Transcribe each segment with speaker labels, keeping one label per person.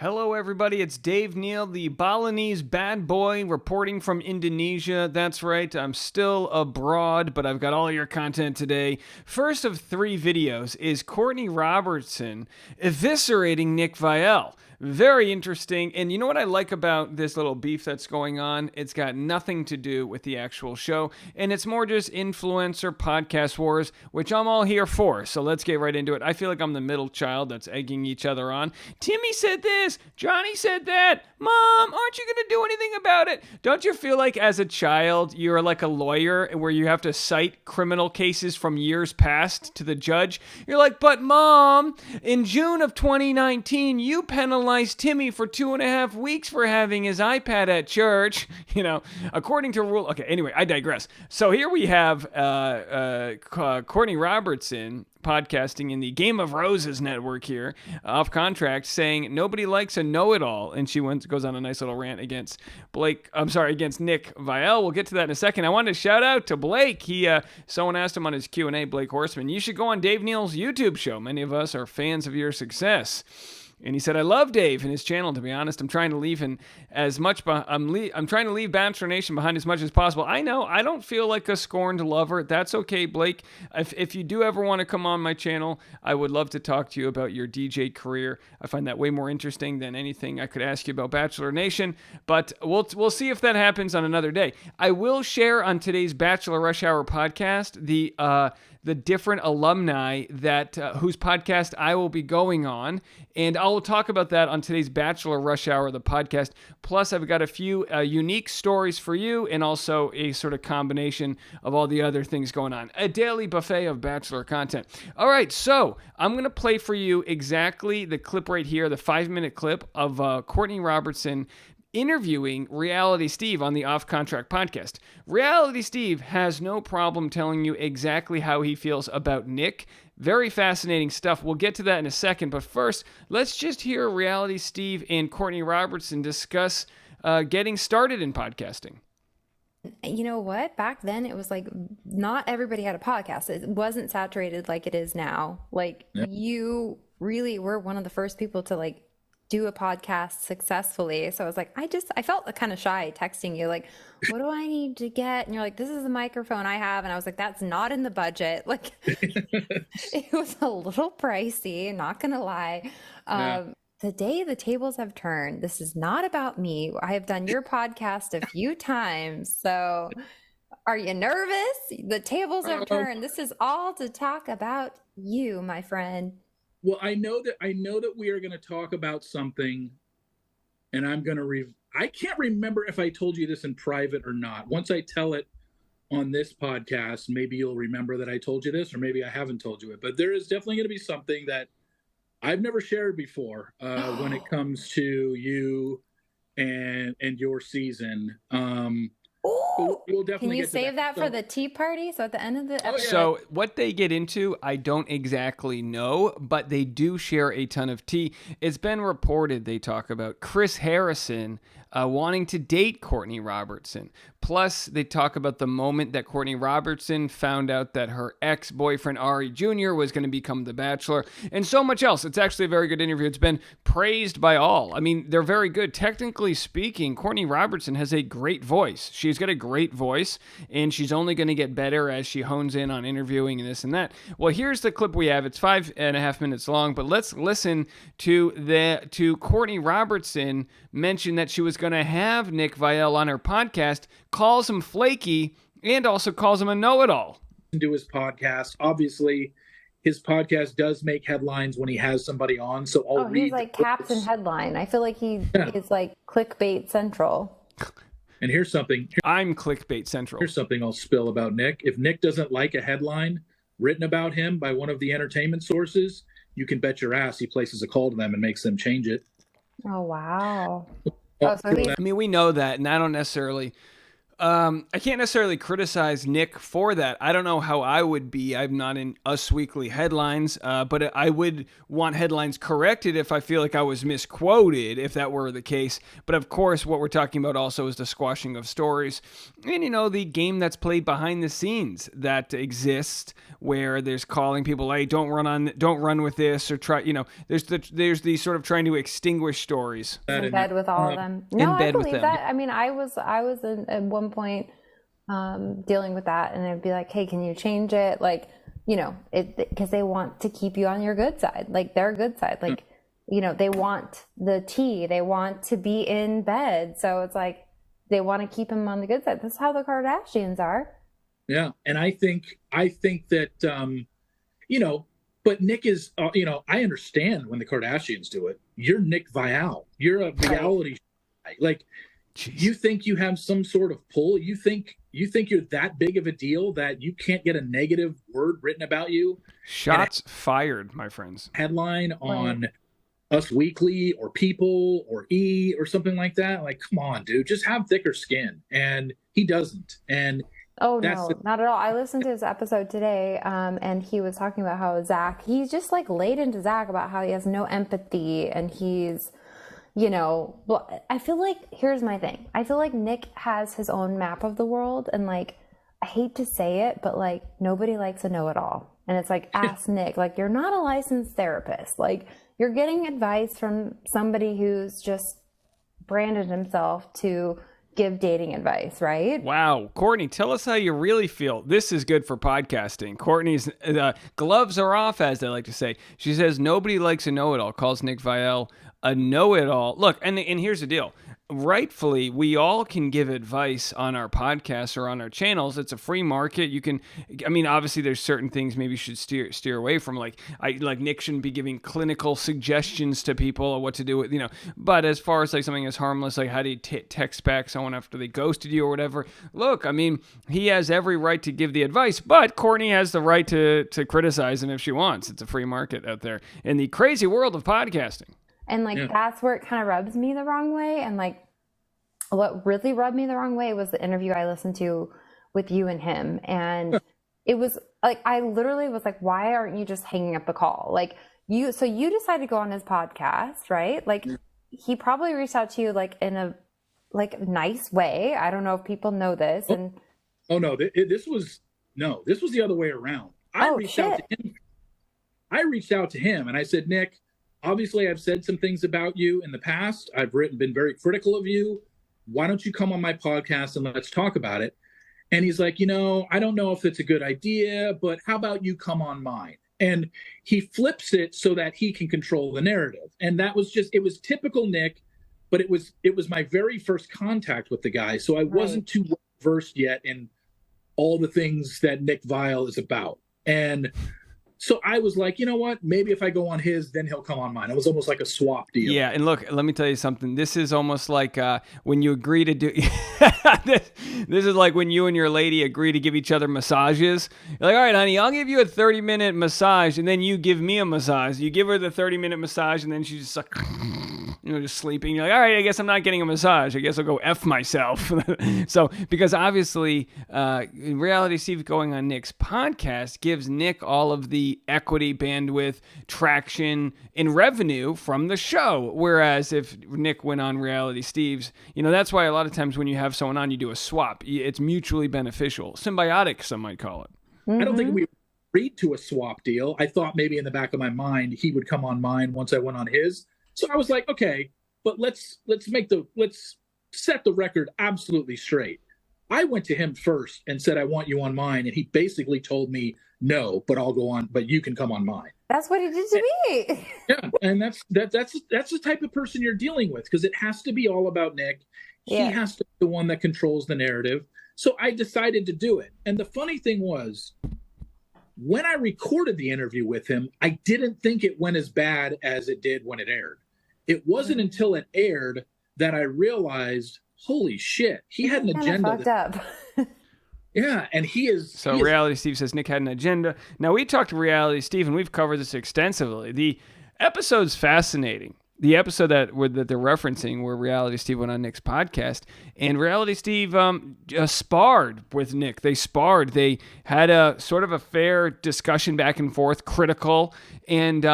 Speaker 1: Hello, everybody. It's Dave Neal, the Balinese bad boy, reporting from Indonesia. That's right, I'm still abroad, but I've got all your content today. First of 3 videos is Courtney Robertson eviscerating Nick Viall. Very interesting. And you know what I like about this little beef that's going on? It's got nothing to do with the actual show, and it's more just influencer podcast wars, which I'm all here for. So let's get right into it. I feel like I'm the middle child that's egging each other on. Timmy said this, Johnny said that. Mom, aren't you going to do anything about it? Don't you feel like as a child you're like a lawyer where you have to cite criminal cases from years past to the judge? You're like, but Mom, in June of 2019, you penalized Timmy for 2.5 weeks for having his iPad at church, according to rule. Okay, anyway, I digress. So here we have Courtney Robertson podcasting in the Game of Roses network here, off contract, saying nobody likes a know-it-all, and she goes on a nice little rant against against Nick Viall. We'll get to that in a second. I wanted to shout out to Blake. Someone asked him on his Q&A, Blake Horseman, you should go on Dave Neal's YouTube show. Many of us are fans of your success. And he said, I love Dave and his channel, to be honest. I'm trying to leave I'm trying to leave Bachelor Nation behind as much as possible. I know, I don't feel like a scorned lover. That's okay, Blake. If you do ever want to come on my channel, I would love to talk to you about your DJ career. I find that way more interesting than anything I could ask you about Bachelor Nation. But we'll see if that happens on another day. I will share on today's Bachelor Rush Hour podcast the different alumni that whose podcast I will be going on, and I will talk about that on today's Bachelor Rush Hour, the podcast. Plus, I've got a few unique stories for you, and also a sort of combination of all the other things going on. A daily buffet of Bachelor content. All right, so I'm going to play for you exactly the clip right here, the 5-minute clip of Courtney Robertson interviewing Reality Steve on the Off Contract podcast. Reality Steve has no problem telling you exactly how he feels about Nick. Very fascinating stuff. We'll get to that in a second, but first, let's just hear Reality Steve and Courtney Robertson discuss getting started in podcasting.
Speaker 2: You know what? Back then, it was like not everybody had a podcast. It wasn't saturated like it is now. You really were one of the first people to do a podcast successfully. So I was like, I felt kind of shy texting you, like, what do I need to get? And you're like, this is the microphone I have. And I was like, that's not in the budget. It was a little pricey, not gonna lie. The day the tables have turned, this is not about me. I have done your podcast a few times. So are you nervous? The tables have turned. This is all to talk about you, my friend.
Speaker 3: Well, I know that we are going to talk about something, and I'm going to I can't remember if I told you this in private or not. Once I tell it on this podcast, maybe you'll remember that I told you this, or maybe I haven't told you it. But there is definitely going to be something that I've never shared before when it comes to you and your season. We'll definitely
Speaker 2: Can you save that for the tea party? So at the end of the episode.
Speaker 1: So what they get into, I don't exactly know, but they do share a ton of tea. It's been reported they talk about Chris Harrison wanting to date Courtney Robertson. Plus, they talk about the moment that Courtney Robertson found out that her ex-boyfriend Ari Jr. was going to become the Bachelor, and so much else. It's actually a very good interview. It's been praised by all. I mean, they're very good. Technically speaking, Courtney Robertson has a great voice. She's got a great voice, and she's only going to get better as she hones in on interviewing and this and that. Well, here's the clip we have. It's 5.5 minutes long, but let's listen to Courtney Robertson mention that she was going to have Nick Viall on her podcast, calls him flaky, and also calls him a know-it-all.
Speaker 3: Do his podcast. Obviously, his podcast does make headlines when he has somebody on, so I'll read.
Speaker 2: He's like captain headline. I feel like he is like clickbait central.
Speaker 3: And here's something.
Speaker 1: I'm clickbait central.
Speaker 3: Here's something I'll spill about Nick. If Nick doesn't like a headline written about him by one of the entertainment sources, you can bet your ass he places a call to them and makes them change it.
Speaker 2: Oh, wow.
Speaker 1: I mean, we know that, and I don't necessarily I can't necessarily criticize Nick for that. I don't know how I would be. I'm not in Us Weekly headlines, but I would want headlines corrected if I feel like I was misquoted, if that were the case. But of course, what we're talking about also is the squashing of stories and, the game that's played behind the scenes that exists where there's calling people, hey, don't run with this, or try, there's the sort of trying to extinguish stories.
Speaker 2: In bed with all of them. No, I believe that. I mean, I was at one point dealing with that, and I'd be like, hey, can you change it? Like, because they want to keep you on your good side, like their good side. Like, they want the tea, they want to be in bed. So it's like, they want to keep him on the good side. That's how the Kardashians are.
Speaker 3: Yeah. And I think that, but Nick is, I understand when the Kardashians do it. You're Nick Viall. You're a reality show. Like, jeez. You think you have some sort of pull? You think you're that big of a deal that you can't get a negative word written about you?
Speaker 1: Shots fired, my friends.
Speaker 3: Headline on Us Weekly or People or E or something like that. Like, come on, dude, just have thicker skin. And he doesn't. And
Speaker 2: no, not at all. I listened to his episode today, and he was talking about how he's just like laid into Zach about how he has no empathy, and he's, I feel like, here's my thing. I feel like Nick has his own map of the world, and like, I hate to say it, but like, nobody likes a know-it-all. And it's like, ask Nick, like, you're not a licensed therapist. Like, you're getting advice from somebody who's just branded himself to give dating advice, right?
Speaker 1: Wow. Courtney, tell us how you really feel. This is good for podcasting. Courtney's gloves are off, as they like to say. She says, nobody likes a know-it-all, calls Nick Viall a know-it-all. Look, and here's the deal. Rightfully, we all can give advice on our podcasts or on our channels. It's a free market. You can, obviously there's certain things maybe you should steer away from. Like Nick shouldn't be giving clinical suggestions to people or what to do with, but as far as like something as harmless, like how do you text back someone after they ghosted you or whatever? Look, he has every right to give the advice, but Courtney has the right to criticize him if she wants. It's a free market out there in the crazy world of podcasting.
Speaker 2: And that's where it kind of rubs me the wrong way. And like, what really rubbed me the wrong way was the interview I listened to with you and him. And it was like, I literally was like, why aren't you just hanging up the call? Like you decided to go on his podcast, right? Like he probably reached out to you like in a nice way. I don't know if people know this. And
Speaker 3: this was the other way around. I reached out to him and I said, Nick, obviously, I've said some things about you in the past. I've been very critical of you. Why don't you come on my podcast and let's talk about it? And he's like, I don't know if it's a good idea, but how about you come on mine? And he flips it so that he can control the narrative. And that was it was typical Nick, but it was my very first contact with the guy. So I wasn't too versed yet in all the things that Nick Viall is about. And so I was like, you know what? Maybe if I go on his, then he'll come on mine. It was almost like a swap deal.
Speaker 1: Yeah, and look, let me tell you something. This is almost like when you agree to do... this is like when you and your lady agree to give each other massages. You're like, all right, honey, I'll give you a 30-minute massage, and then you give me a massage. You give her the 30-minute massage, and then she's just like... just sleeping. You're like, all right, I guess I'm not getting a massage. I guess I'll go F myself. So, because obviously, Reality Steve going on Nick's podcast gives Nick all of the equity, bandwidth, traction, and revenue from the show. Whereas if Nick went on Reality Steve's, that's why a lot of times when you have someone on, you do a swap. It's mutually beneficial. Symbiotic, some might call it.
Speaker 3: I don't think we agreed to a swap deal. I thought maybe in the back of my mind, he would come on mine once I went on his. So I was like, okay, but let's set the record absolutely straight. I went to him first and said, I want you on mine. And he basically told me, no, but I'll go on, but you can come on mine.
Speaker 2: That's what he did to me.
Speaker 3: Yeah. And that's the type of person you're dealing with, because it has to be all about Nick. Yeah. He has to be the one that controls the narrative. So I decided to do it. And the funny thing was, when I recorded the interview with him, I didn't think it went as bad as it did when it aired. It wasn't until it aired that I realized, holy shit, he had an agenda.
Speaker 2: Fucked up.
Speaker 3: Yeah, and he is...
Speaker 1: So Reality Steve says Nick had an agenda. Now, we talked to Reality Steve, and we've covered this extensively. The episode's fascinating. the episode that they're referencing, where Reality Steve went on Nick's podcast, and Reality Steve sparred with Nick. They sparred. They had a sort of a fair discussion back and forth, critical, and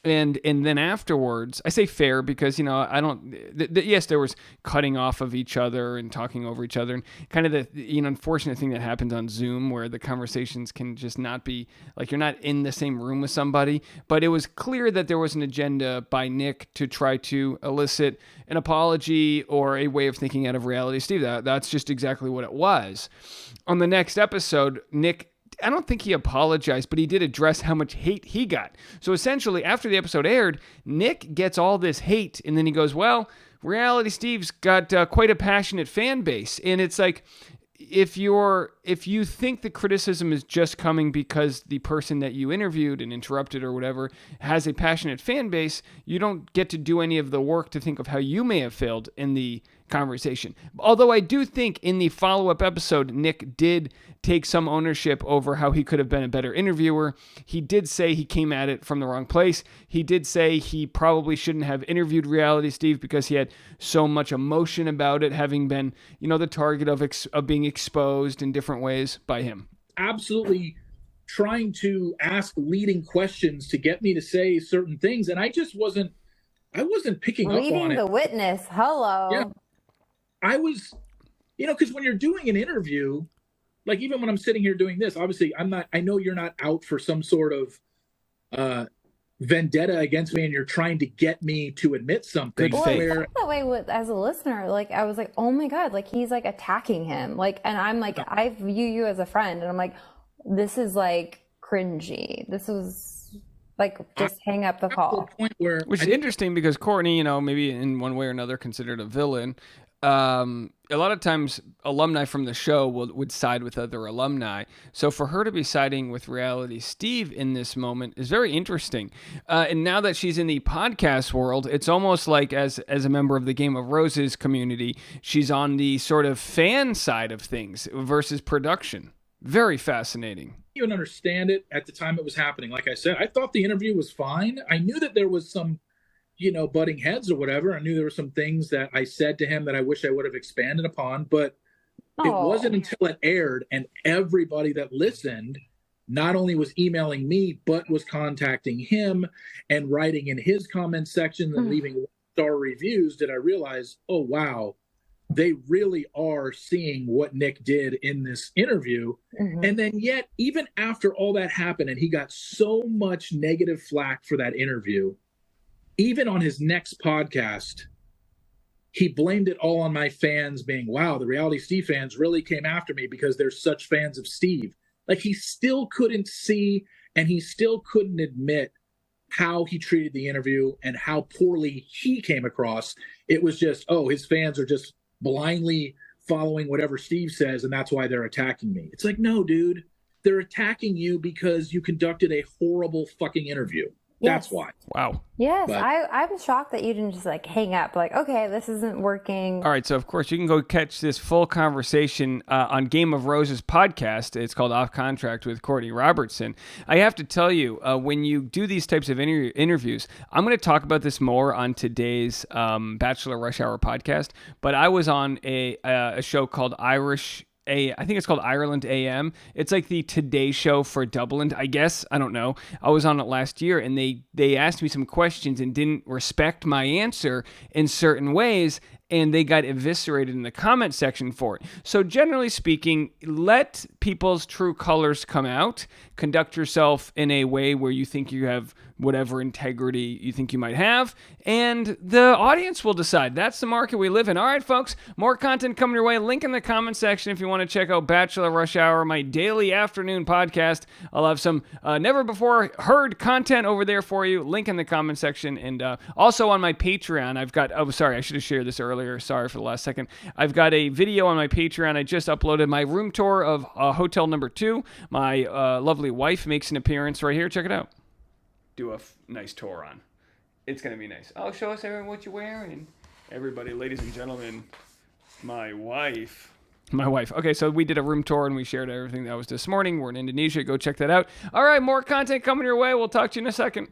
Speaker 1: then afterwards, I say fair because, I don't, yes, there was cutting off of each other and talking over each other, and kind of the unfortunate thing that happens on Zoom where the conversations can just not be, like, you're not in the same room with somebody, but it was clear that there was an agenda by Nick to try to elicit an apology or a way of thinking out of Reality Steve. That's just exactly what it was. On the next episode, Nick, I don't think he apologized, but he did address how much hate he got. So essentially, after the episode aired, Nick gets all this hate, and then he goes, well, Reality Steve's got quite a passionate fan base. And it's like, if you think the criticism is just coming because the person that you interviewed and interrupted or whatever has a passionate fan base, you don't get to do any of the work to think of how you may have failed in the conversation. Although I do think in the follow-up episode, Nick did take some ownership over how he could have been a better interviewer. He did say he came at it from the wrong place. He did say he probably shouldn't have interviewed Reality Steve because he had so much emotion about it, having been, the target of being exposed in different ways by him.
Speaker 3: Absolutely trying to ask leading questions to get me to say certain things, and I wasn't picking up on it.
Speaker 2: Leading the witness. Hello.
Speaker 3: Yeah. I was, because when you're doing an interview, like even when I'm sitting here doing this, obviously I know you're not out for some sort of vendetta against me and you're trying to get me to admit something.
Speaker 2: Well, I felt that way as a listener. Like, I was like, oh my God, like he's like attacking him. Like, and I'm like, I view you as a friend, and I'm like, this is like cringy. This was like, just hang up the call.
Speaker 1: Which is interesting because Courtney, maybe in one way or another considered a villain. A lot of times alumni from the show would side with other alumni. So for her to be siding with Reality Steve in this moment is very interesting. And now that she's in the podcast world, it's almost like as a member of the Game of Roses community, she's on the sort of fan side of things versus production. Very fascinating.
Speaker 3: I didn't even understand it at the time it was happening. Like I said, I thought the interview was fine. I knew that there was some butting heads or whatever. I knew there were some things that I said to him that I wish I would have expanded upon, but it wasn't until it aired and everybody that listened not only was emailing me, but was contacting him and writing in his comment section and leaving star reviews did I realize, oh, wow, they really are seeing what Nick did in this interview. And then yet, even after all that happened and he got so much negative flack for that interview, even on his next podcast, he blamed it all on my fans being, wow, the Reality Steve fans really came after me because they're such fans of Steve. Like, he still couldn't see and he still couldn't admit how he treated the interview and how poorly he came across. It was just, oh, his fans are just blindly following whatever Steve says and that's why they're attacking me. It's like, no, dude, they're attacking you because you conducted a horrible fucking interview. That's why.
Speaker 1: Wow.
Speaker 2: Yes, I was shocked that you didn't just like hang up, like, okay, this isn't working.
Speaker 1: All right, so of course you can go catch this full conversation on Game of Roses podcast. It's called Off Contract with Courtney Robertson. I have to tell you, when you do these types of interviews, I'm going to talk about this more on today's Bachelor Rush Hour podcast, but I was on a show called I think it's called Ireland AM. It's like the Today Show for Dublin, I guess. I don't know. I was on it last year, and they asked me some questions and didn't respect my answer in certain ways, and they got eviscerated in the comment section for it. So generally speaking, let people's true colors come out. Conduct yourself in a way where you think you have whatever integrity you think you might have, and the audience will decide. That's the market we live in. All right, folks, more content coming your way. Link in the comment section if you want to check out Bachelor Rush Hour, my daily afternoon podcast. I'll have some never before heard content over there for you. Link in the comment section. And also on my Patreon, I've got, oh, sorry, I should have shared this earlier. Sorry for the last second. I've got a video on my Patreon. I just uploaded my room tour of hotel number 2. My lovely wife makes an appearance right here. Check it out. Do a nice tour on. It's going to be nice. Oh, show us everyone what you're wearing. Everybody, ladies and gentlemen, my wife. Okay, so we did a room tour and we shared everything that was this morning. We're in Indonesia. Go check that out. All right, more content coming your way. We'll talk to you in a second.